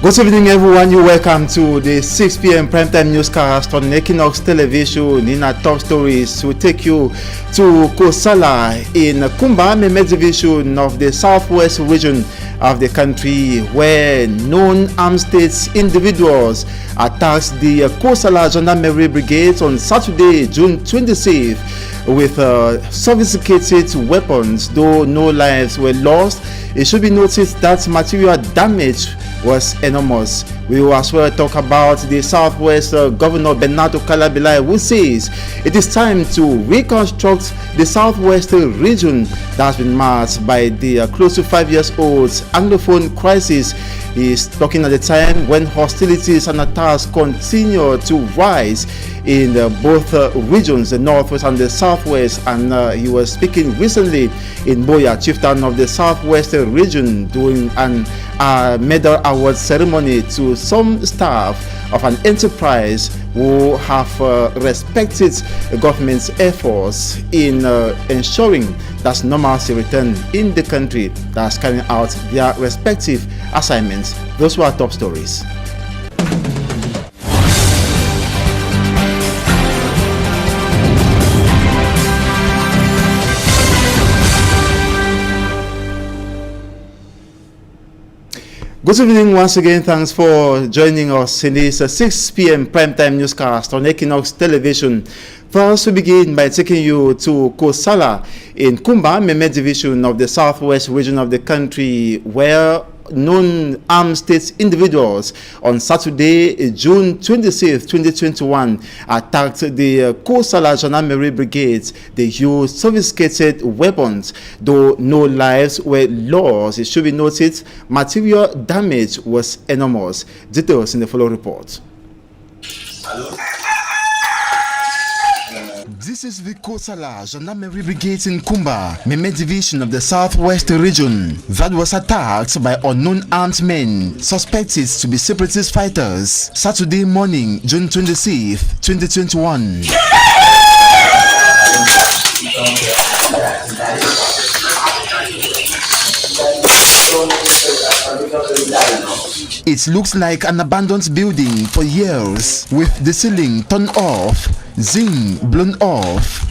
Good evening, everyone. You're welcome to the 6 p.m. primetime newscast on Equinoxe television. In our top stories, we take you to Kosala in Kumba, Meme division of the southwest region of the country, where known armed states individuals attacked the Kosala Gendarmerie Brigade on Saturday, June 26th, with sophisticated weapons. Though no lives were lost, it should be noticed that material damage was enormous. We will as well talk about the Southwest Governor Bernardo Calabila, who says it is time to reconstruct the Southwest region that has been marked by the close to 5 years old Anglophone crisis. He is talking at the time when hostilities and attacks continue to rise in both regions, the Northwest and the Southwest. And he was speaking recently in Boya, chieftain of the Southwest region, during an medal award ceremony to some staff of an enterprise who have respected the government's efforts in ensuring that normalcy return in the country that's carrying out their respective assignments. Those were our top stories. Good evening once again. Thanks for joining us in this 6 p.m. primetime newscast on Equinoxe television. First, we begin by taking you to Kosala in Kumba, Meme division of the southwest region of the country, where known armed state individuals on Saturday, June 26, 2021, attacked the Kosala Gendarmerie Brigade. They used sophisticated weapons, though no lives were lost. It should be noted, material damage was enormous. Details in the following report. This is the Kosala Gendarmerie Brigade in Kumba, Meme division of the southwest region, that was attacked by unknown armed men suspected to be separatist fighters Saturday morning, June 26, 2021. It looks like an abandoned building for years, with the ceiling torn off, zinc blown off.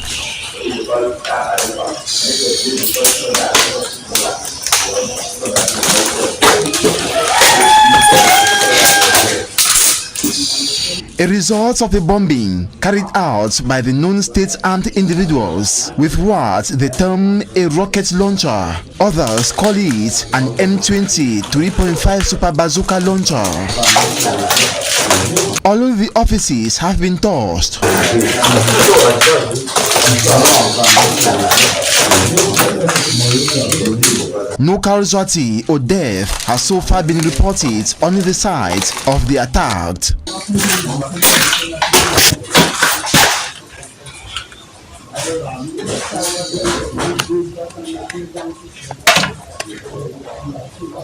A result of the bombing carried out by the known state armed individuals with what they term a rocket launcher. Others call it an M20 3.5 Super Bazooka launcher. All of the offices have been tossed. No casualty or death has so far been reported on the site of the attack.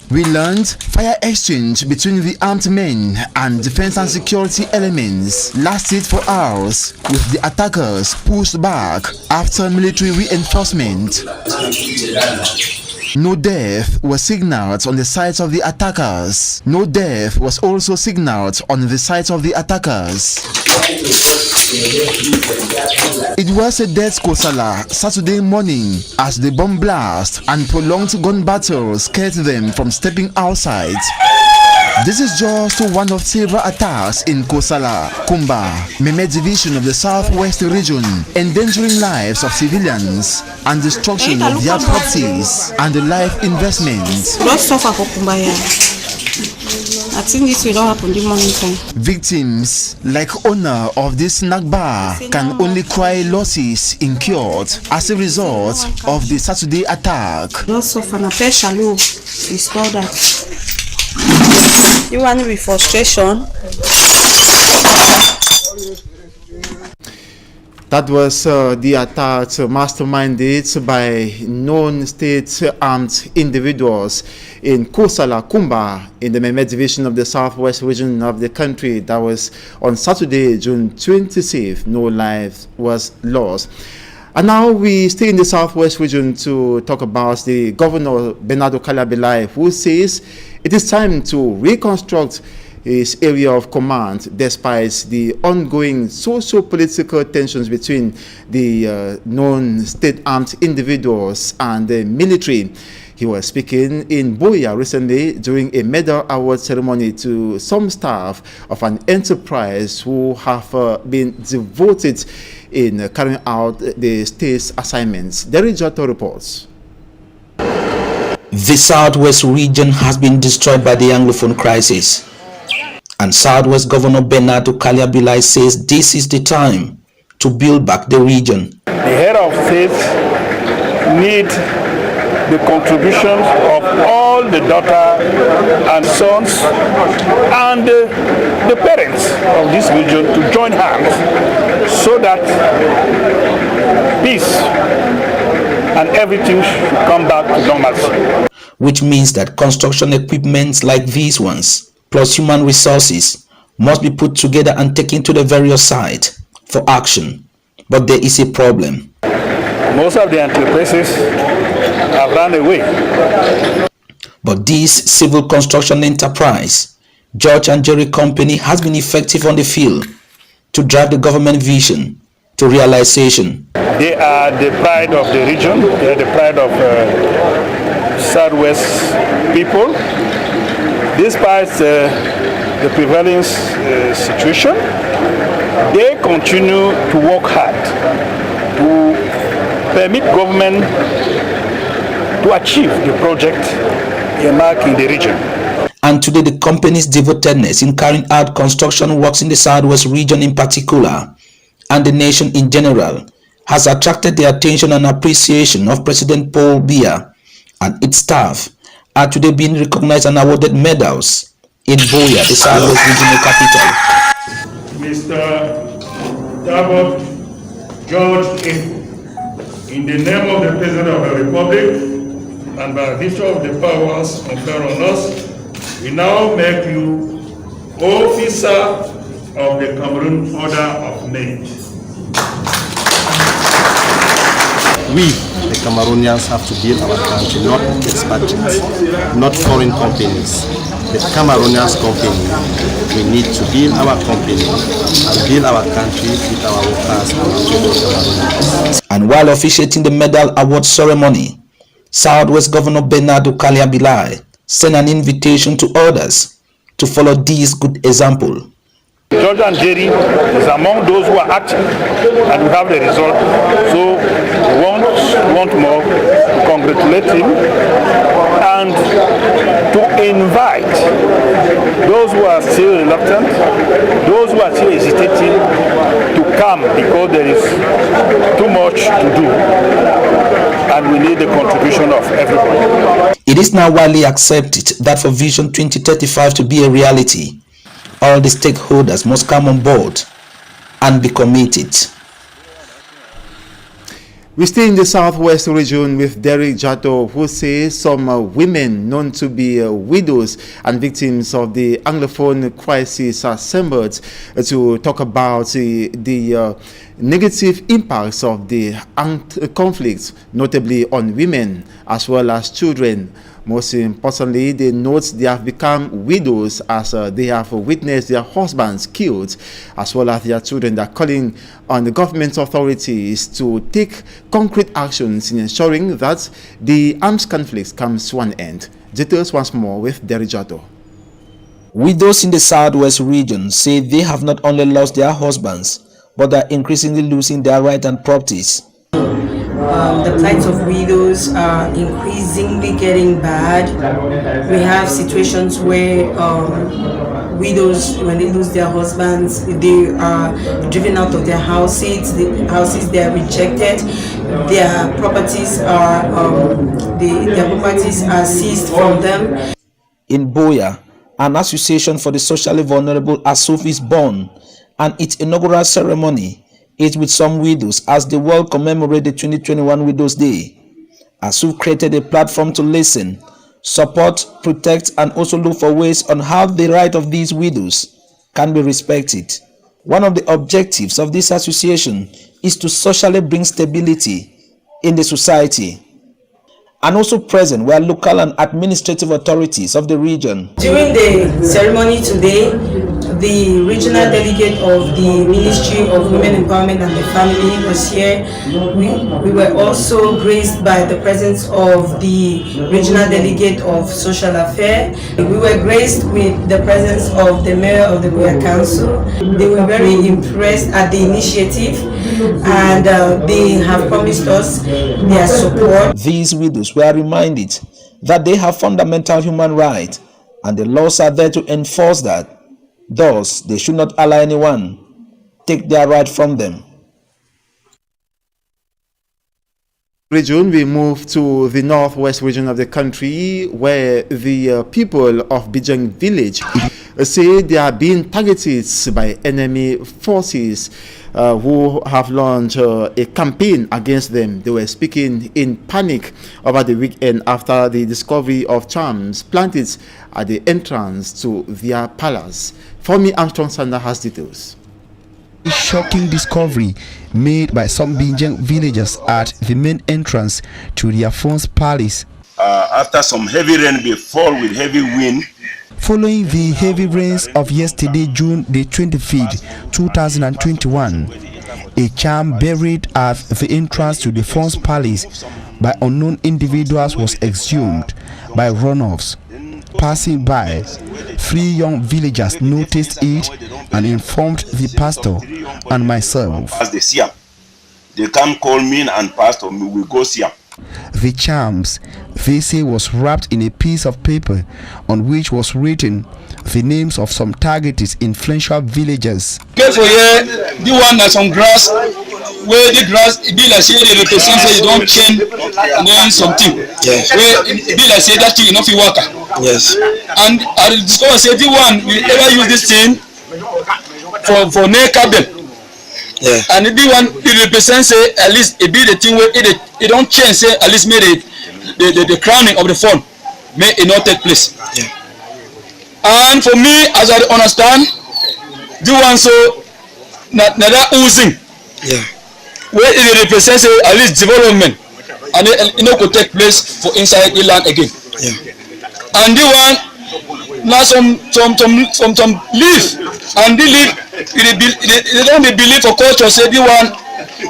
We learned fire exchange between the armed men and defense and security elements lasted for hours, with the attackers pushed back after military reinforcement. No death was signaled on the site of the attackers. No death was also signaled on the site of the attackers. It was a dead Kosala Saturday morning as the bomb blast and prolonged gun battles scared them from stepping outside. This is just one of several attacks in Kosala, Kumba, Meme division of the southwest region, endangering lives of civilians and destruction of their properties and the life investments. I think this will not happen the morning time. Victims, like owner of this snack bar, can only cry losses incurred as a result of the Saturday attack. Lots of an affair shallow is all that. You want with frustration? That was the attack masterminded by known state armed individuals in Kosala, Kumba, in the Meme division of the southwest region of the country. That was on Saturday, June 26th. No life was lost. And now we stay in the southwest region to talk about the governor Bernardo Calabila, who says it is time to reconstruct his area of command despite the ongoing socio-political tensions between the known state-armed individuals and the military. He was speaking in Buea recently during a medal award ceremony to some staff of an enterprise who have been devoted in carrying out the state's assignments. Derry Jotto reports. The Southwest region has been destroyed by the Anglophone crisis, and Southwest Governor Bernard Okaliabilai says this is the time to build back the region. The head of state need the contributions of all the daughters and sons and the parents of this region to join hands so that peace and everything should come back to normalcy. Which means that construction equipment like these ones, plus human resources, must be put together and taken to the various sites for action. But there is a problem. Most of the enterprises have run away. But this civil construction enterprise, George and Jerry Company, has been effective on the field to drive the government vision to realization. They are the pride of the region. They are the pride of Southwest people. Despite the prevailing situation, they continue to work hard to permit government to achieve the project earmarked in the region. And today the company's devotedness in carrying out construction works in the Southwest region in particular, and the nation in general, has attracted the attention and appreciation of President Paul Biya and its staff, are today being recognized and awarded medals in Buea, the Southwest regional capital. Mr. Tabot George, in the name of the President of the Republic and by virtue of the powers conferred on us, we now make you Officer of the Cameroon Order of Merit. We, the Cameroonians, have to build our country, not expatriates, not foreign companies. The Cameroonians company, we need to build our company and build our country with our workers and our fellow Cameroonians. And while officiating the medal award ceremony, Southwest Governor Bernard Okaliabilai sent an invitation to others to follow this good example. George and Jerry is among those who are active, and we have the result. So we want more to congratulate him and to invite those who are still reluctant, those who are still hesitating, to come because there is too much to do, and we need the contribution of everybody. It is now widely accepted that for Vision 2035 to be a reality, all the stakeholders must come on board and be committed. We stay in the Southwest region with Derek Jatto, who says some women known to be widows and victims of the Anglophone crisis are assembled to talk about the negative impacts of the conflict, notably on women as well as children. Most importantly, they note they have become widows as they have witnessed their husbands killed, as well as their children. They are calling on the government authorities to take concrete actions in ensuring that the armed conflict comes to an end. Details once more with Derry Jotto. Widows in the Southwest region say they have not only lost their husbands, but are increasingly losing their rights and properties. The plights of widows are increasingly getting bad. We have situations where widows, when they lose their husbands, they are driven out of their houses. The houses, they are rejected. Their properties are seized from them. In Buea, an association for the socially vulnerable ASUF is born, and its inaugural ceremony is with some widows as the world commemorates the 2021 Widows Day. ASUF created a platform to listen, support, protect, and also look for ways on how the right of these widows can be respected. One of the objectives of this association is to socially bring stability in the society. And also present were local and administrative authorities of the region. During the ceremony today, the regional delegate of the Ministry of Women Empowerment and the Family was here. We were also graced by the presence of the regional delegate of Social Affairs. We were graced with the presence of the mayor of the Boya Council. They were very impressed at the initiative, and they have promised us their support. These widows were reminded that they have fundamental human rights and the laws are there to enforce that. Thus, they should not allow anyone take their right from them. Region, we move to the northwest region of the country, where the people of Bijeng village say they are being targeted by enemy forces who have launched a campaign against them. They were speaking in panic over the weekend after the discovery of charms planted at the entrance to their palace. For me, Armstrong Sander has details. A shocking discovery made by some Bijeng villagers at the main entrance to their phone's palace. After some heavy rain before with heavy wind. Following the heavy rains of yesterday, June the 25th, 2021, a charm buried at the entrance to the phone's palace by unknown individuals was exhumed by runoffs. Passing by, 3 young villagers noticed it and informed the pastor and myself. As they see them, they come call me and pastor, we will go see them. The charms, they say, was wrapped in a piece of paper on which was written the names of some targeted influential villagers. Okay, for here, the one that's on grass, where the grass, it be like say they represent say you don't change and then something. Yes. Where it be like say that thing enough you work. Yes. And I discover say the one we ever use this thing for nail cable. Yeah. And the one it represents say at least it be the thing where it don't change say at least made the crowning of the phone may it not take place. Yeah. And for me, as I understand, the one so that oozing. Yeah. Where it represents at least development, and it could take place for inside the land again. Yeah. And the one now some leaf, and the leaf they don't be believe for culture say the one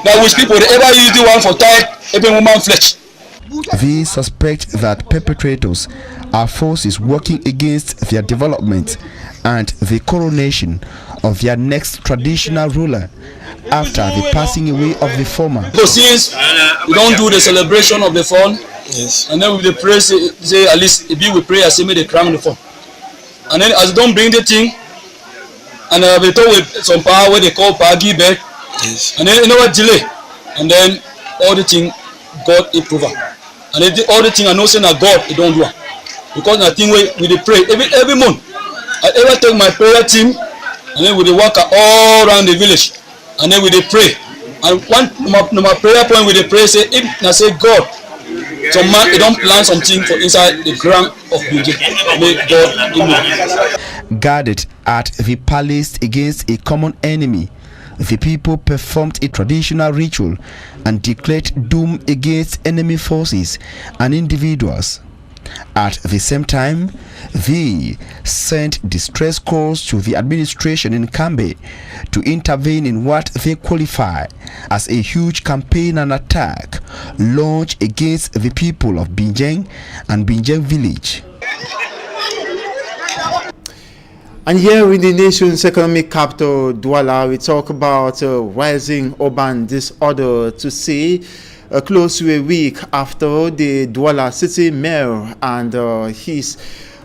that which people they ever use the one for tie even woman flesh. They suspect that perpetrators are forces working against their development and the coronation of their next traditional ruler after the passing away of the former. So since we don't do the celebration of the phone, yes, and then with the prayer say at least if we pray as may they crown the phone, and then as don't bring the thing, and we talk with some power where they call Pagi back, yes, and then you know what delay, and then all the thing God approve, and then all the thing I know saying that God it don't do it. Because I think we pray every month. I ever take my prayer team and then we walk all around the village and then we pray. And one my prayer point we pray say if I say God, some man they don't plant something for inside the ground of Bijeng. May God give me. Guarded at the palace against a common enemy, the people performed a traditional ritual and declared doom against enemy forces and individuals. At the same time, they sent distress calls to the administration in Kambe to intervene in what they qualify as a huge campaign and attack launched against the people of Bijeng and Bijeng village. And here in the nation's economic capital, Douala, we talk about rising urban disorder to say close to a week after the Douala city mayor and his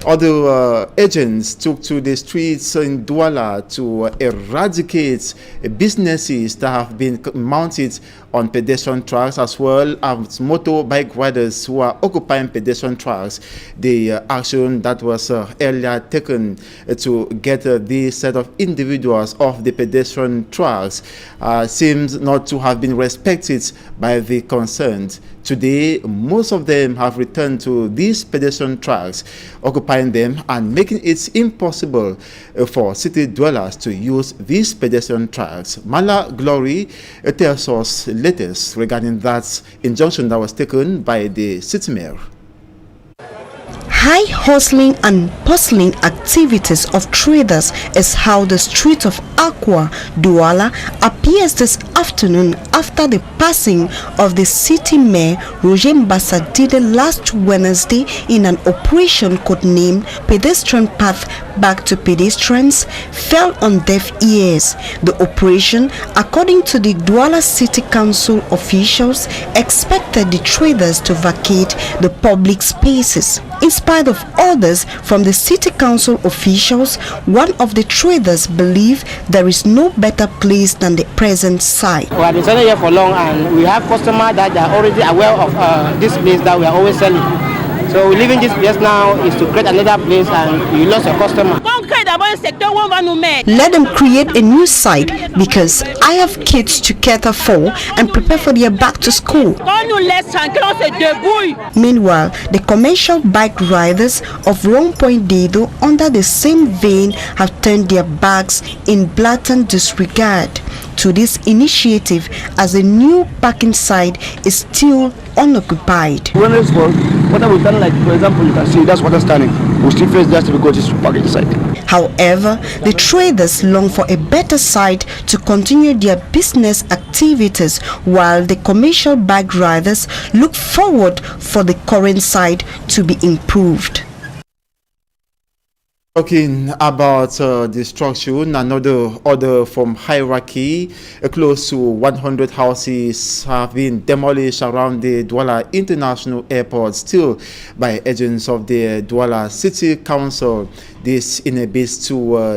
other agents took to the streets in Douala to eradicate businesses that have been mounted on pedestrian tracks as well as motorbike riders who are occupying pedestrian tracks. The action that was earlier taken to get this set of individuals off the pedestrian tracks seems not to have been respected by the concerned. Today, most of them have returned to these pedestrian tracks, occupying them and making it impossible for city dwellers to use these pedestrian tracks. Mala Glory tells us latest regarding that injunction that was taken by the city mayor. High hustling and bustling activities of traders is how the street of Akwa Douala appears this afternoon after the passing of the city mayor Roger Mbassadide last Wednesday in an operation codenamed Pedestrian Path Back to Pedestrians fell on deaf ears. The operation, according to the Douala City Council officials, expected the traders to vacate the public spaces. In spite of orders from the city council officials, one of the traders believe there is no better place than the present site. We have been selling here for long, and we have customers that are already aware of this place that we are always selling. So leaving this place now is to create another place, and you lost your customer. Let them create a new site because I have kids to cater for and prepare for their back to school. Meanwhile, the commercial bike riders of Wrong Point Dedo under the same vein have turned their backs in blatant disregard to this initiative as a new parking site is still unoccupied. When it's for water we stand, like for example, you can see that's water standing. We still face that to go to parking site. However, the traders long for a better site to continue their business activities, while the commercial bike riders look forward for the current site to be improved. Talking about destruction, another order from hierarchy, close to 100 houses have been demolished around the Douala International Airport, still by agents of the Douala City Council. This in a bid to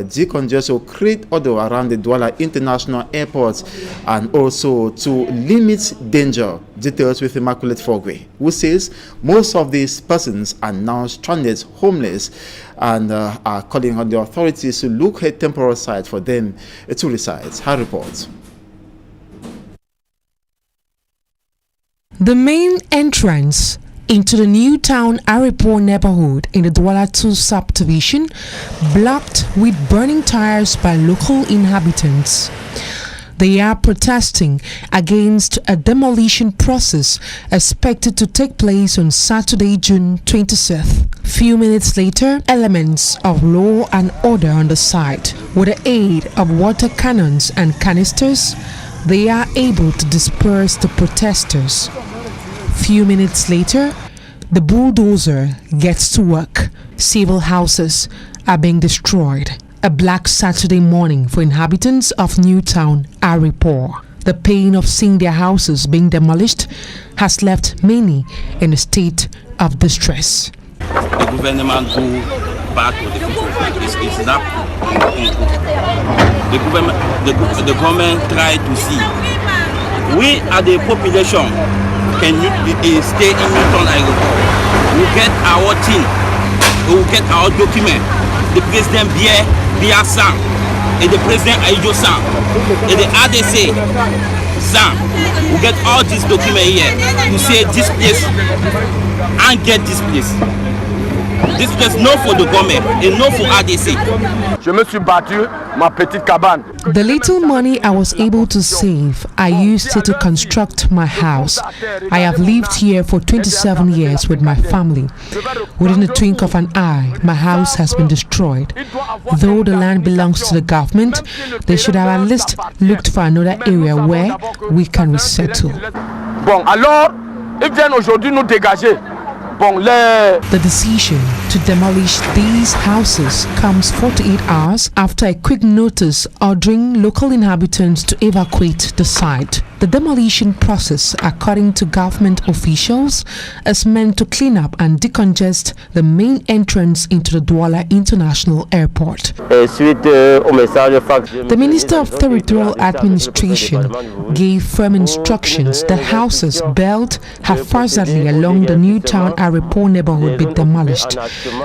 decongest or create order around the Douala International Airport and also to limit danger. Details with Immaculate Fogwe, who says most of these persons are now stranded, homeless, and are calling on the authorities to look at temporary sites for them to reside. Her report. The main entrance into the new town Aripo neighborhood in the Douala 2 subdivision blocked with burning tires by local inhabitants. They are protesting against a demolition process expected to take place on Saturday, June 26th. Few minutes later, elements of law and order on the site, with the aid of water cannons and canisters, they are able to disperse the protesters. Few minutes later, the bulldozer gets to work. Several houses are being destroyed. A black Saturday morning for inhabitants of Newtown, Aripo. The pain of seeing their houses being demolished has left many in a state of distress. The government go back to the people. It's not the government try to see. We are the population can stay in Newtown Airport. We get our thing. We get our document. The president Bia Sam and the president Aijo Sam and the ADC Sam. We get all these documents here to say this place and get this place. This place not for the government and not for ADC. Je me suis battu, ma petite cabane. The little money I was able to save, I used it to construct my house. I have lived here for 27 years with my family. Within the twinkle of an eye, my house has been destroyed. Though the land belongs to the government, they should have at least looked for another area where we can resettle. Bon, alors, ils viennent aujourd'hui nous dégager. The decision to demolish these houses comes 48 hours after a quick notice ordering local inhabitants to evacuate the site. The demolition process, according to government officials, is meant to clean up and decongest the main entrance into the Douala International Airport. The Minister of Territorial Administration gave firm instructions that houses built haphazardly along the Newtown Aripo neighborhood be demolished.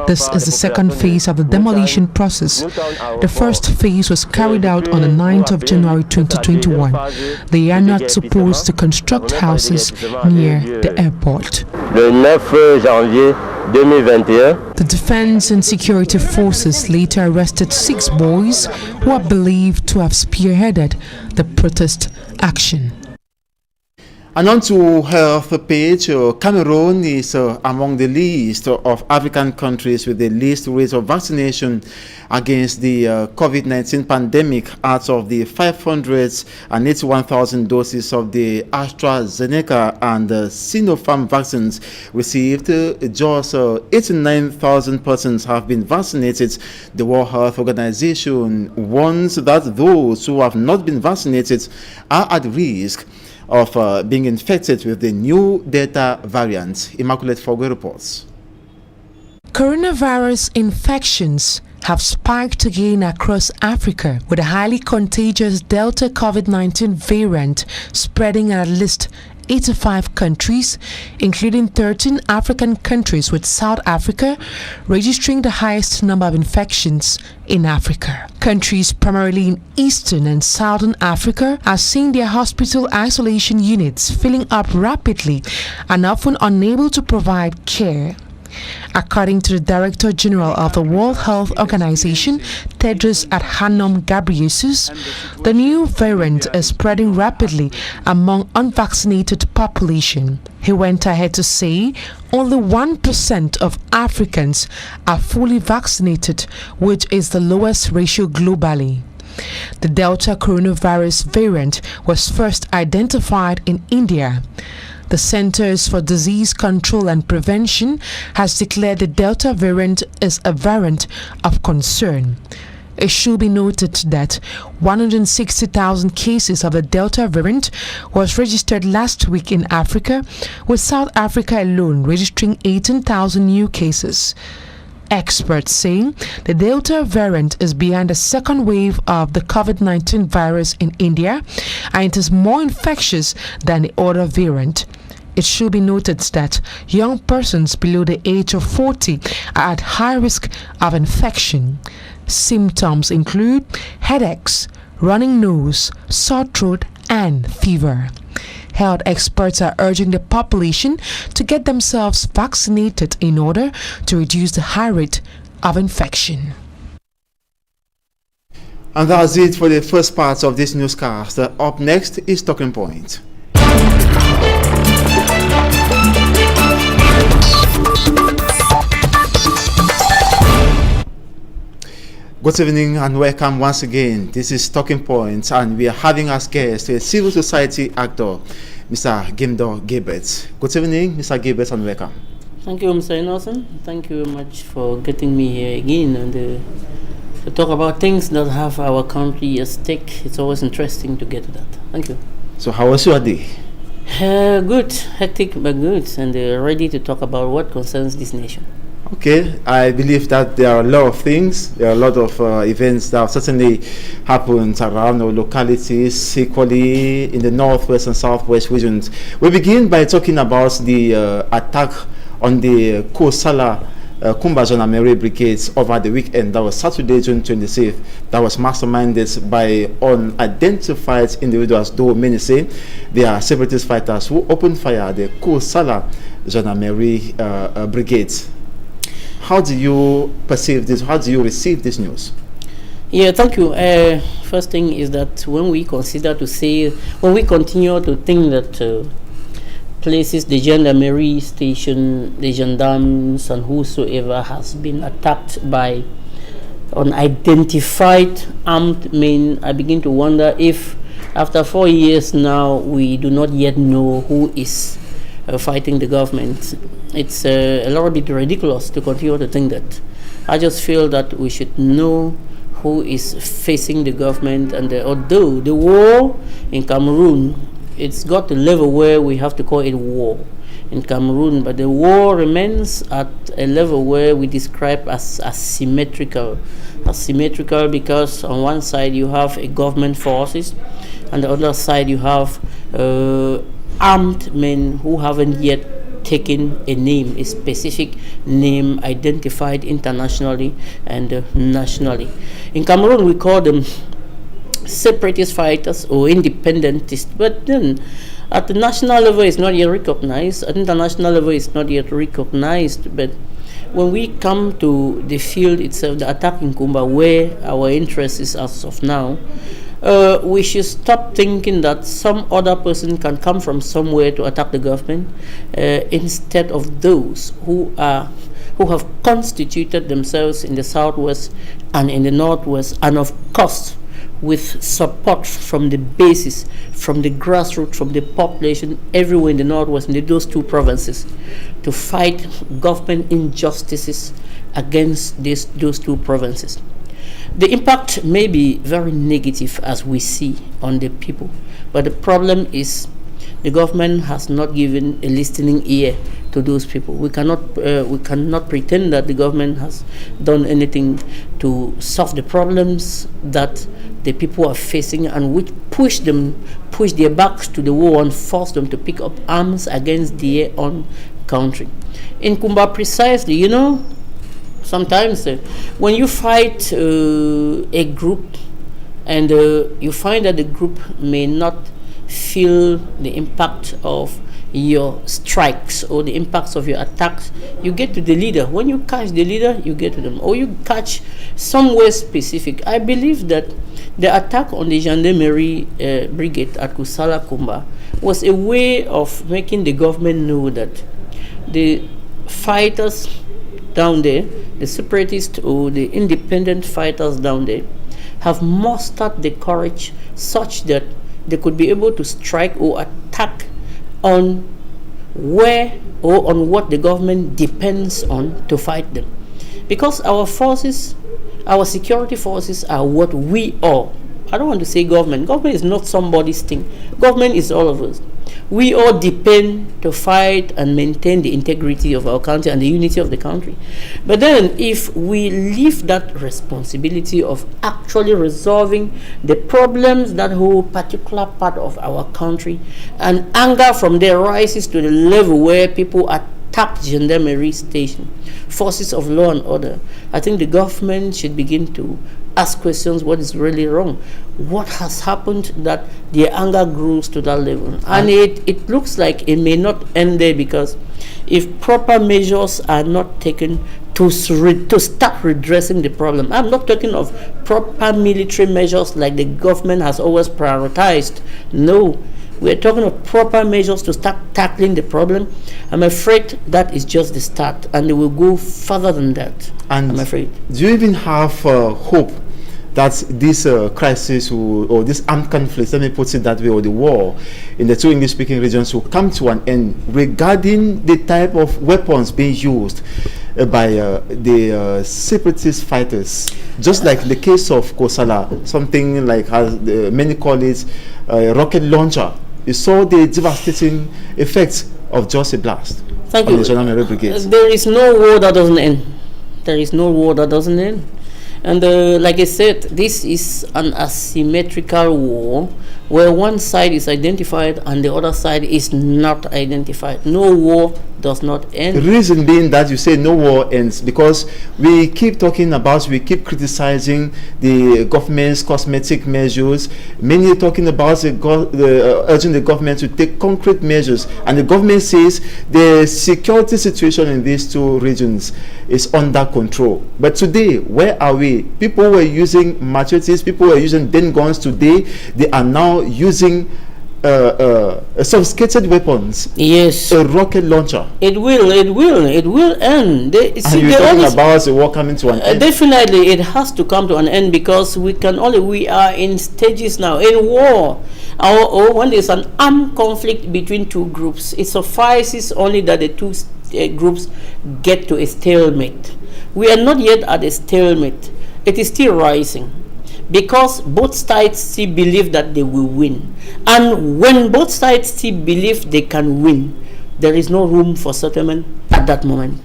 This is the second phase of the demolition process. The first phase was carried out on the 9th of January 2021. They are not not supposed to construct houses near the airport. Le 9 janvier 2021. The Defense and Security Forces later arrested 6 boys who are believed to have spearheaded the protest action. And on to health page, Cameroon is among the list of African countries with the least rate of vaccination against the COVID-19 pandemic out of the 581,000 doses of the AstraZeneca and Sinopharm vaccines received. Just 89,000 persons have been vaccinated. The World Health Organization warns that those who have not been vaccinated are at risk of being infected with the new Delta variant. Immaculate Fogwe reports. Coronavirus infections have spiked again across Africa, with a highly contagious Delta COVID-19 variant spreading in at least 85 countries, including 13 African countries, with South Africa registering the highest number of infections in Africa. Countries primarily in Eastern and Southern Africa are seeing their hospital isolation units filling up rapidly and often unable to provide care. According to the Director General of the World Health Organization, Tedros Adhanom Ghebreyesus, the new variant is spreading rapidly among unvaccinated population. He went ahead to say only 1% of Africans are fully vaccinated, which is the lowest ratio globally. The Delta coronavirus variant was first identified in India. The Centers for Disease Control and Prevention has declared the Delta variant is a variant of concern. It should be noted that 160,000 cases of the Delta variant was registered last week in Africa, with South Africa alone registering 18,000 new cases. Experts saying the Delta variant is behind the second wave of the COVID-19 virus in India, and it is more infectious than the other variant. It should be noted that young persons below the age of 40 are at high risk of infection. Symptoms include headaches, running nose, sore throat, and fever. Health experts are urging the population to get themselves vaccinated in order to reduce the high rate of infection. And that's it for the first part of this newscast. Up next is Talking Point. Good evening and welcome once again. This is Talking Points, and we are having as guest a civil society actor, Mr. Gimdo Gilbert. Good evening, Mr. Gilbert, and welcome. Thank you, Mr. Nelson. Thank you very much for getting me here again and to talk about things that have our country at stake. It's always interesting to get to that. Thank you. So how was your day? Good, hectic but good, and ready to talk about what concerns this nation. Okay, I believe that there are a lot of things, there are a lot of events that have certainly happened around our localities, equally in the northwest and southwest regions. We begin by talking about the attack on the Kosala Kumba Gendarmerie brigades over the weekend. That was Saturday, June 26th. That was masterminded by unidentified individuals, though many say they are separatist fighters who opened fire at the Kosala Gendarmerie brigades. How do you perceive this? How do you receive this news? Yeah, thank you. First thing is that when we continue to think that places, the gendarmerie station, the gendarmes, and whosoever has been attacked by unidentified armed men, I begin to wonder if after 4 years now we do not yet know who is fighting the government. It's a little bit ridiculous to continue to think that. I just feel that we should know who is facing the government, and although the war in Cameroon, it's got a level where we have to call it war in Cameroon, but the war remains at a level where we describe as asymmetrical. Asymmetrical because on one side you have a government forces, and the other side you have armed men who haven't yet taken a name, a specific name identified internationally and nationally. In Cameroon, we call them separatist fighters or independentists, but then at the national level it's not yet recognized, at international level it's not yet recognized. But when we come to the field itself, the attack in Kumba, where our interest is as of now, we should stop thinking that some other person can come from somewhere to attack the government, instead of those who have constituted themselves in the southwest and in the northwest, and of course with support from the basis, from the grassroots, from the population everywhere in the northwest, in those two provinces, to fight government injustices against those two provinces. The impact may be very negative as we see on the people, but the problem is the government has not given a listening ear to those people. We cannot pretend that the government has done anything to solve the problems that the people are facing, and which push their backs to the wall and force them to pick up arms against their own country. In Kumba precisely, sometimes when you fight a group and you find that the group may not feel the impact of your strikes or the impacts of your attacks, you get to the leader. When you catch the leader, you get to them, or you catch somewhere specific. I believe that the attack on the gendarmerie brigade at Kusala Kumba was a way of making the government know that the fighters down there, the separatists or the independent fighters down there, have mustered the courage such that they could be able to strike or attack on where or on what the government depends on to fight them. Because our forces, our security forces, are what we are. I don't want to say government. Government is not somebody's thing. Government is all of us. We all depend to fight and maintain the integrity of our country and the unity of the country. But then if we leave that responsibility of actually resolving the problems that whole particular part of our country, and anger from there rises to the level where people attack gendarmerie station, forces of law and order, I think the government should begin to ask questions: what is really wrong? What has happened that their anger grows to that level? And it looks like it may not end there, because if proper measures are not taken to start redressing the problem, I'm not talking of proper military measures like the government has always prioritized. No, we're talking of proper measures to start tackling the problem. I'm afraid that is just the start, and they will go further than that. And I'm afraid. Do you even have hope that this crisis or this armed conflict, let me put it that way, or the war in the two English-speaking regions will come to an end, regarding the type of weapons being used by the separatist fighters? Just like the case of Kosala, something like, as many call it, a rocket launcher. You saw the devastating effects of just a blast. Thank on you. The Gendarmerie Brigade. There is no war that doesn't end. There is no war that doesn't end. And like I said, this is an asymmetrical war where one side is identified and the other side is not identified. No war does not end. The reason being that you say no war ends because we keep criticizing the government's cosmetic measures. Many are talking about urging the government to take concrete measures, and the government says the security situation in these two regions is under control. But today, where are we? People were using machetes, people were using den guns. Today they are now using sophisticated weapons. Yes. A rocket launcher. It will end. And you're talking about the war coming to an end. Definitely, it has to come to an end, because we are in stages now. In war, or when there's an armed conflict between two groups, it suffices only that the two groups get to a stalemate. We are not yet at a stalemate. It is still rising, because both sides still believe that they will win. And when both sides still believe they can win, there is no room for settlement at that moment.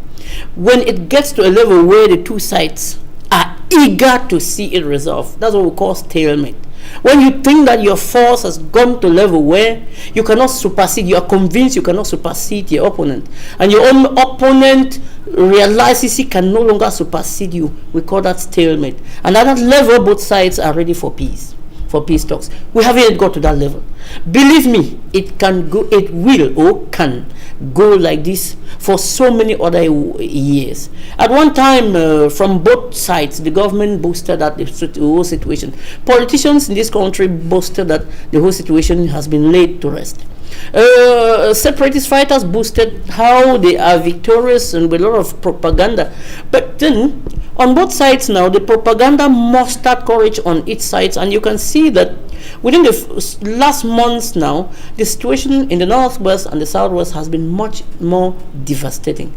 When it gets to a level where the two sides are eager to see it resolved, that's what we call stalemate. When you think that your force has gone to a level where you cannot supersede, you are convinced you cannot supersede your opponent, and your own opponent realizes he can no longer supersede you, we call that stalemate. And at that level, both sides are ready for peace. for peace talks. We haven't yet got to that level. Believe me, it can go, it will or can go like this for so many other years. At one time, from both sides, the government boasted that the whole situation. Politicians in this country boasted that the whole situation has been laid to rest. Separatist fighters boasted how they are victorious and with a lot of propaganda. But then, on both sides now, the propaganda mustered courage on each side, and you can see that within the last months now, the situation in the northwest and the southwest has been much more devastating,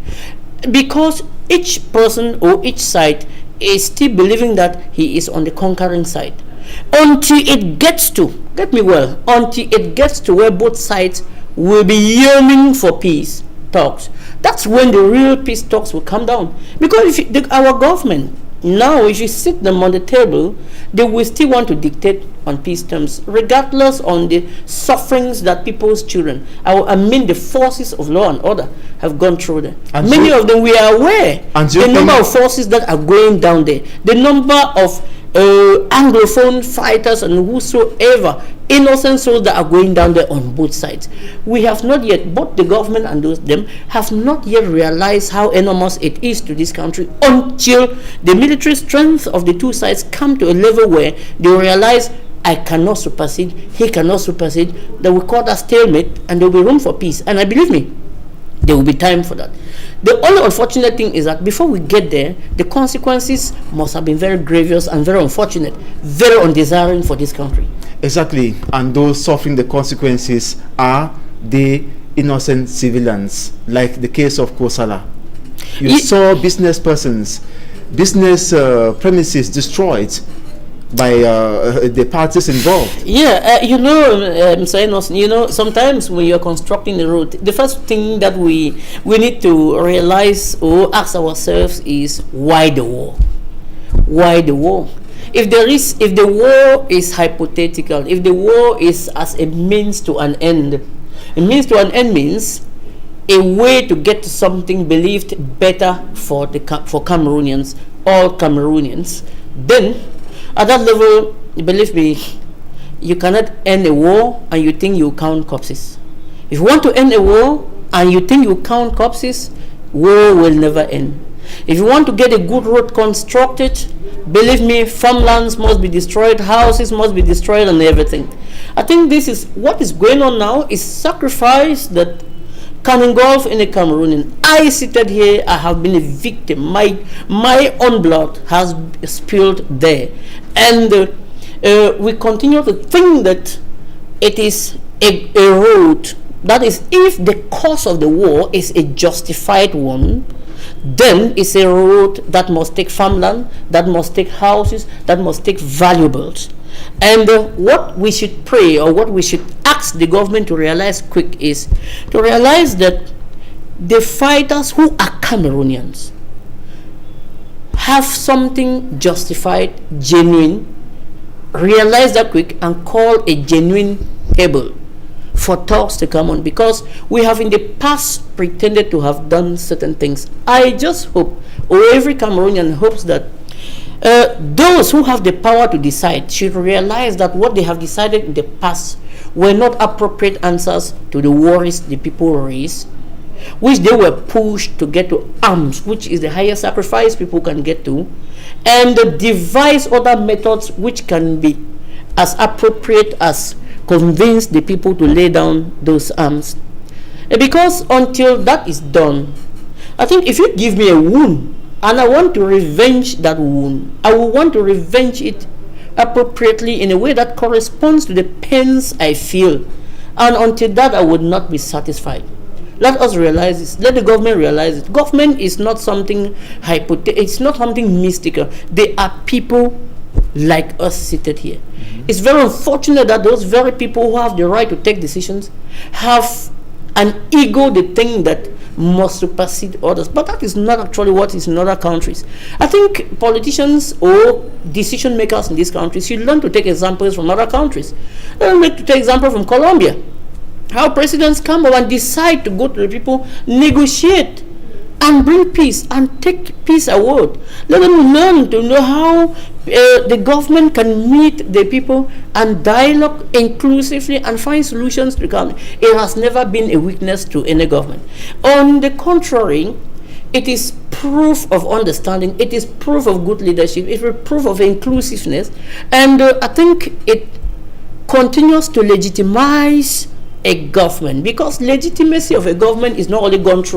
because each person or each side is still believing that he is on the conquering side. Until it gets to, get me well, until it gets to where both sides will be yearning for peace talks, that's when the real peace talks will come down. Because if our government now, if you sit them on the table, they will still want to dictate on peace terms, regardless on the sufferings that people's children, I mean the forces of law and order, have gone through there. And many of them, we are aware the number of forces that are going down there, the number of Anglophone fighters and whosoever innocent souls that are going down there on both sides. We have not yet, both the government and them have not yet realized how enormous it is to this country until the military strength of the two sides come to a level where they realize, I cannot supersede, he cannot supersede. They will call that stalemate, and there will be room for peace. And I believe me, there will be time for that. The only unfortunate thing is that before we get there, the consequences must have been very grievous and very unfortunate, very undesiring for this country. Exactly, and those suffering the consequences are the innocent civilians, like the case of Kosala. You saw business persons, business premises destroyed by the parties involved. Yeah, you know, sometimes when you're constructing the road, the first thing that we need to realize or ask ourselves is, why the war? Why the war? If the war is hypothetical, if the war is as a means to an end, a means to an end means a way to get to something believed better for Cameroonians, all Cameroonians, then at that level, believe me, you cannot end a war and you think you count corpses. If you want to end a war and you think you count corpses, war will never end. If you want to get a good road constructed, believe me, farmlands must be destroyed, houses must be destroyed, and everything. I think this is what is going on now, is sacrifice that can engulf in a Cameroonian. I seated here, I have been a victim. My own blood has spilled there. And we continue to think that it is a road, that is, if the cause of the war is a justified one, then it's a road that must take farmland, that must take houses, that must take valuables. And what we should pray, or what we should ask the government to realize quick, is to realize that the fighters who are Cameroonians have something justified, genuine. Realize that quick and call a genuine table for talks to come on, because we have in the past pretended to have done certain things. I just hope, or every Cameroonian hopes, that those who have the power to decide should realize that what they have decided in the past were not appropriate answers to the worries the people raised, which they were pushed to get to arms, which is the highest sacrifice people can get to, and devise other methods which can be as appropriate as convince the people to lay down those arms. Because until that is done, I think if you give me a wound and I want to revenge that wound, I will want to revenge it appropriately in a way that corresponds to the pains I feel. And until that, I would not be satisfied. Let us realize this. Let the government realize it. Government is not something it's not something mystical. They are people like us seated here. It's very unfortunate that those very people who have the right to take decisions have an ego, they think that must supersede others. But that is not actually what is in other countries. I think politicians or decision makers in these countries should learn to take examples from other countries. Learn to take examples from Colombia. How presidents come over and decide to go to the people, negotiate, and bring peace and take peace away. Let them learn to know how the government can meet the people and dialogue inclusively and find solutions to come. It has never been a weakness to any government. On the contrary, it is proof of understanding. It is proof of good leadership. It is proof of inclusiveness, and I think it continues to legitimize a government, because legitimacy of a government is not only got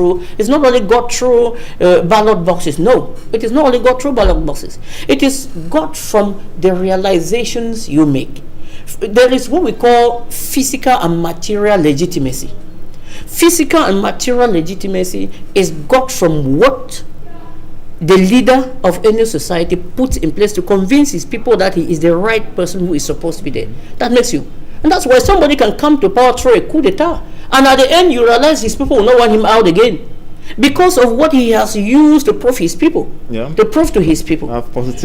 through ballot boxes. No, it is not only got through ballot boxes. It is got from the realizations you make. There is what we call physical and material legitimacy. Physical and material legitimacy is got from what the leader of any society puts in place to convince his people that he is the right person who is supposed to be there. That makes you. And that's why somebody can come to power through a coup d'etat, and at the end you realize his people will not want him out again because of what he has used to prove his people, to prove to his people.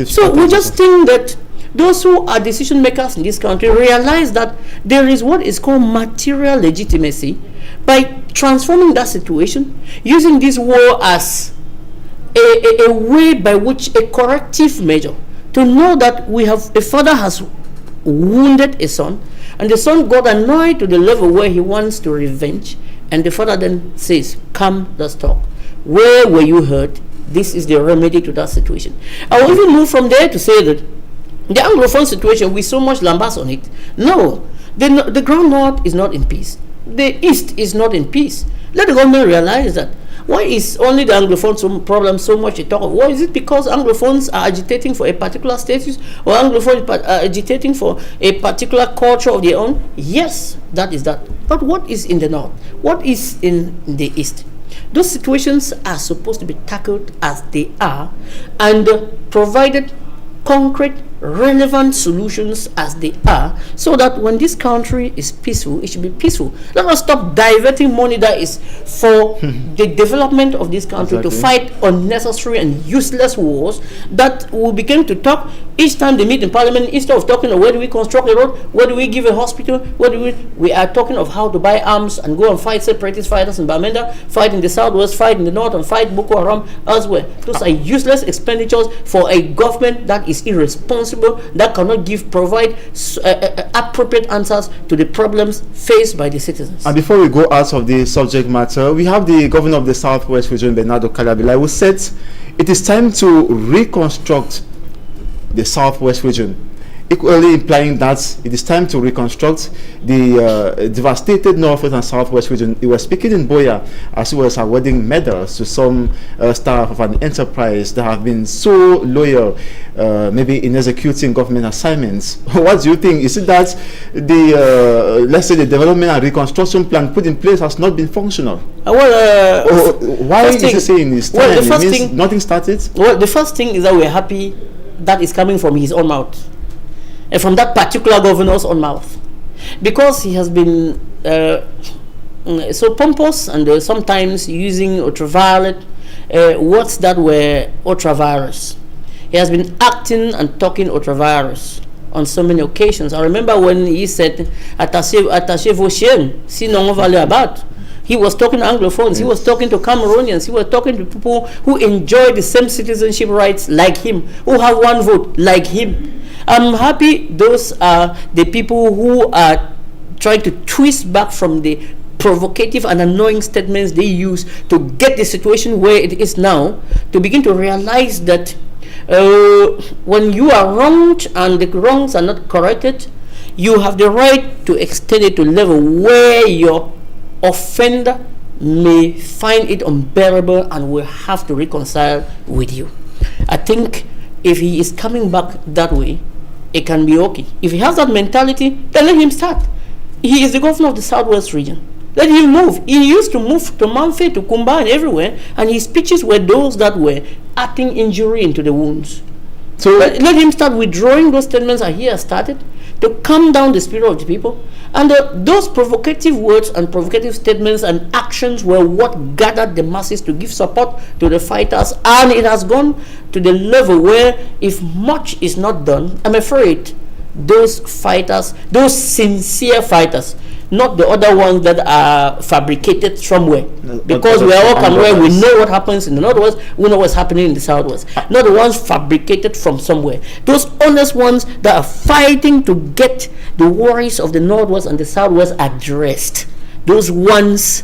So we just think that those who are decision makers in this country realize that there is what is called material legitimacy by transforming that situation, using this war as a way by which a corrective measure to know that we have a father has wounded a son, and the son got annoyed to the level where he wants to revenge, and the father then says, come, let's talk. Where were you hurt? This is the remedy to that situation. I will even move from there to say that the Anglophone situation, we so much lambast on it. No, the ground north is not in peace. The east is not in peace. Let the government realize that. Why is only the Anglophone problem so much a talk of? Why is it because Anglophones are agitating for a particular status, or Anglophones are agitating for a particular culture of their own? Yes, that is that. But what is in the north? What is in the east? Those situations are supposed to be tackled as they are and provided concrete, relevant solutions as they are, so that when this country is peaceful, it should be peaceful. Let us stop diverting money that is for the development of this country to fight unnecessary and useless wars that will begin to talk each time they meet in parliament. Instead of talking of where do we construct a road, where do we give a hospital, we are talking of how to buy arms and go and fight separatist fighters in Bamenda, fight in the southwest, fight in the north, and fight Boko Haram elsewhere. Those are useless expenditures for a government that is irresponsible, that cannot provide appropriate answers to the problems faced by the citizens. And before we go out of the subject matter, we have the governor of the Southwest region, Bernardo Calabila, who said it is time to reconstruct the Southwest region, equally implying that it is time to reconstruct the devastated Northwest and Southwest region. He was speaking in Boya as he was awarding medals to some staff of an enterprise that have been so loyal, maybe in executing government assignments. What do you think? Is it that the, let's say, the development and reconstruction plan put in place has not been functional? Why is he saying this? Well, the first it means thing, nothing started? Well, the first thing is that we're happy that is coming from his own mouth. And from that particular governor's own mouth, because he has been so pompous and sometimes using ultraviolet words that were ultra-virus. He has been acting and talking ultra-virus on so many occasions. I remember when he said, "Attachez vos chiens, sinon on va les abattre." He was talking to Anglophones, he was talking to Cameroonians, he was talking to people who enjoy the same citizenship rights like him, who have one vote like him. I'm happy those are the people who are trying to twist back from the provocative and annoying statements they use to get the situation where it is now, to begin to realize that when you are wronged and the wrongs are not corrected, you have the right to extend it to a level where your offender may find it unbearable and will have to reconcile with you. I think if he is coming back that way, it can be okay. If he has that mentality, then let him start. He is the governor of the Southwest region. Let him move. He used to move to Manfe, to Kumba, and everywhere, and his speeches were those that were adding injury into the wounds. So let him start withdrawing those statements that he has started to calm down the spirit of the people. And those provocative words and provocative statements and actions were what gathered the masses to give support to the fighters. And it has gone to the level where if much is not done, I'm afraid those fighters, those sincere fighters, not the other ones that are fabricated somewhere. Because we are all Cameroonians, we know what happens in the Northwest, we know what's happening in the Southwest. Not the ones fabricated from somewhere. Those honest ones that are fighting to get the worries of the Northwest and the Southwest addressed. Those ones,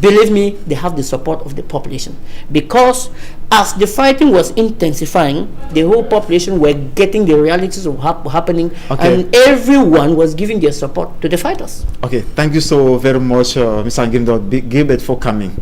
believe me, they have the support of the population. Because as the fighting was intensifying, the whole population were getting the realities of happening, and everyone was giving their support to the fighters. Okay, thank you so very much, Mr. Gilbert, for coming.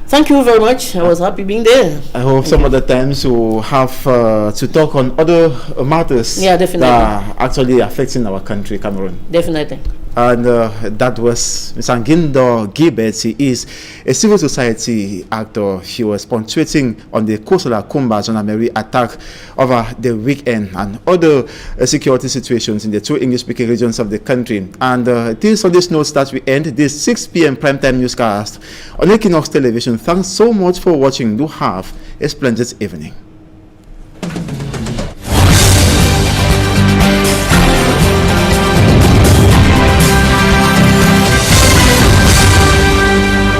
Thank you very much. I was happy being there. I hope some other times we'll have to talk on other matters that are actually affecting our country, Cameroon. Definitely. And that was Mr. Ngindo Gilbert. He is a civil society actor. He was punctuating on the Kosala Kumba Zonameri attack over the weekend and other security situations in the two English-speaking regions of the country. And this on this note that we end this 6 p.m. primetime newscast on Equinoxe Television. Thanks so much for watching. Do have a splendid evening.